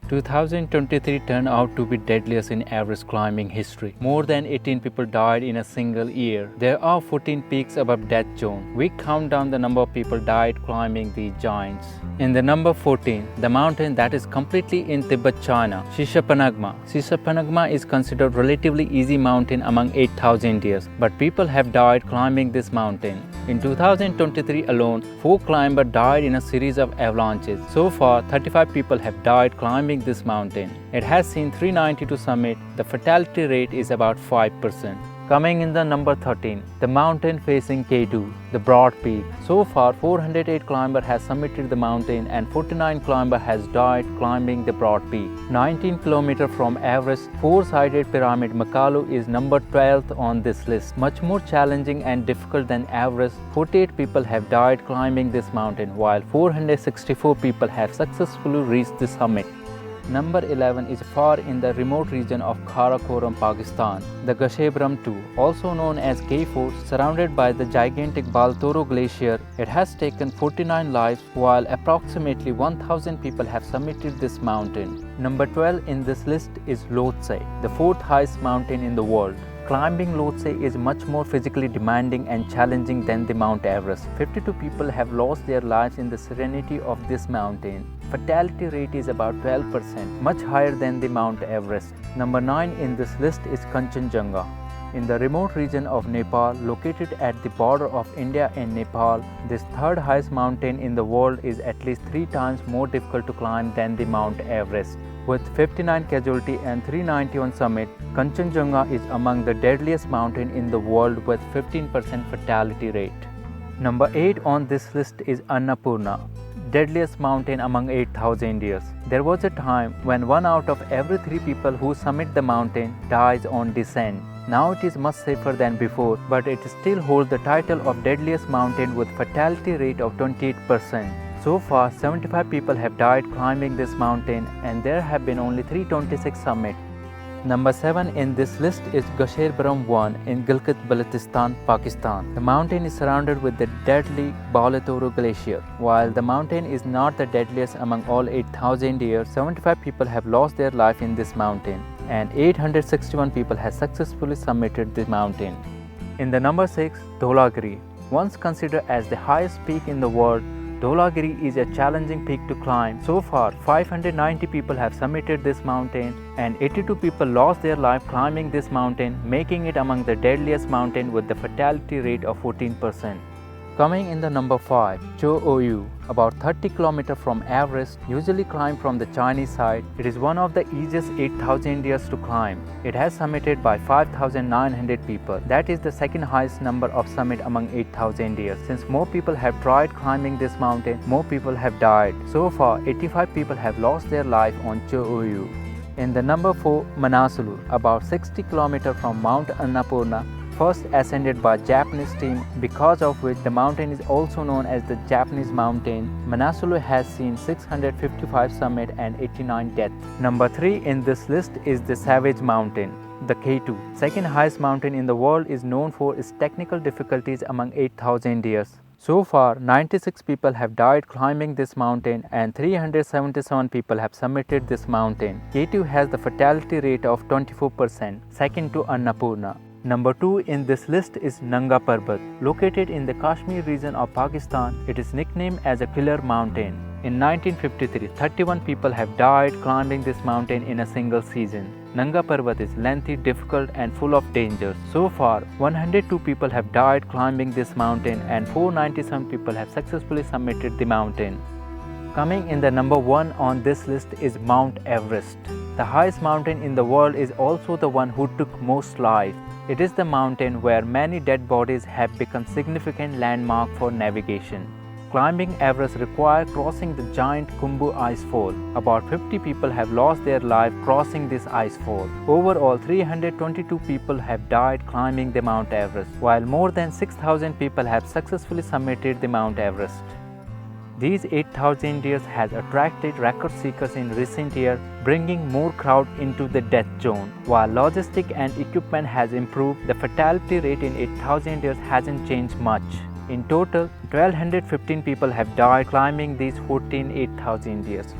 2023 turned out to be deadliest in Everest climbing history. More than 18 people died in a single year. There are 14 peaks above death zone. We count down the number of people died climbing these giants. In the number 14, the mountain that is completely in Tibet, China, Shishapangma. Shishapangma is considered relatively easy mountain among 8,000 years, but people have died climbing this mountain. In 2023 alone, 4 climbers died in a series of avalanches. So far, 35 people have died climbing this mountain. It has seen 392 summit. The fatality rate is about 5%. Coming in the number 13, the mountain facing K2, the broad peak. So far, 408 climbers has summited the mountain and 49 climbers has died climbing the broad peak. 19 km from Everest, 4-sided pyramid Manaslu is number 12th on this list. Much more challenging and difficult than Everest, 48 people have died climbing this mountain, while 464 people have successfully reached the summit. Number 11 is far in the remote region of Karakoram, Pakistan. The gasherbrum 2, also known as K4, surrounded by the gigantic Baltoro glacier. It has taken 49 lives, while approximately 1,000 people have summited this mountain. Number 12 in this list is Lhotse, the 4th highest mountain in the world. Climbing Lhotse is much more physically demanding and challenging than the Mount Everest. 52 people have lost their lives in the serenity of this mountain. Fatality rate is about 12%, much higher than the Mount Everest. Number 9 in this list is Junga. In the remote region of Nepal, located at the border of India and Nepal, this 3rd highest mountain in the world is at least 3 times more difficult to climb than the Mount Everest. With 59 casualties and 391 summit, Junga is among the deadliest mountain in the world with 15% fatality rate. Number 8 on this list is Annapurna, deadliest mountain among 8,000 years. There was a time when 1 out of every 3 people who summit the mountain dies on descent. Now it is much safer than before, but it still holds the title of deadliest mountain with fatality rate of 28%. So far, 75 people have died climbing this mountain and there have been only 326 summits. Number 7 in this list is Gasherbrum 1 in Gilgit-Baltistan, Pakistan. The mountain is surrounded with the deadly Baltoro glacier. While the mountain is not the deadliest among all 8,000 years, 75 people have lost their life in this mountain and 861 people have successfully summited the mountain. In the number 6, Dholagiri. Once considered as the highest peak in the world, Dholagiri is a challenging peak to climb. So far, 590 people have summited this mountain and 82 people lost their life climbing this mountain, making it among the deadliest mountain with the fatality rate of 14%. Coming in the number 5, Cho-Oyu, about 30 km from Everest, usually climbed from the Chinese side. It is one of the easiest 8,000 years to climb. It has summited by 5,900 people. That is the 2nd highest number of summit among 8,000 years. Since more people have tried climbing this mountain, more people have died. So far, 85 people have lost their life on Cho-Oyu. In the number 4, Manaslu, about 60 km from Mount Annapurna, first ascended by Japanese team, because of which the mountain is also known as the Japanese mountain. Manaslu has seen 655 summit and 89 deaths. Number 3 in this list is the Savage Mountain, the K2. 2nd highest mountain in the world, is known for its technical difficulties among 8,000 years. So far, 96 people have died climbing this mountain and 377 people have summited this mountain. K2 has the fatality rate of 24%, second to Annapurna. Number 2 in this list is Nanga Parbat. Located in the Kashmir region of Pakistan, it is nicknamed as a killer mountain. In 1953, 31 people have died climbing this mountain in a single season. Nanga Parbat is lengthy, difficult and full of dangers. So far, 102 people have died climbing this mountain and 497 people have successfully summited the mountain. Coming in the number 1 on this list is Mount Everest. The highest mountain in the world is also the one who took most lives. It is the mountain where many dead bodies have become significant landmark for navigation. Climbing Everest requires crossing the giant Khumbu icefall. About 50 people have lost their life crossing this icefall. Overall, 322 people have died climbing the Mount Everest, while more than 6,000 people have successfully summited the Mount Everest. These 8,000 years has attracted record seekers in recent years, bringing more crowd into the death zone. While logistic and equipment has improved, the fatality rate in 8,000 years hasn't changed much. In total, 1,215 people have died climbing these 14 8,000 years.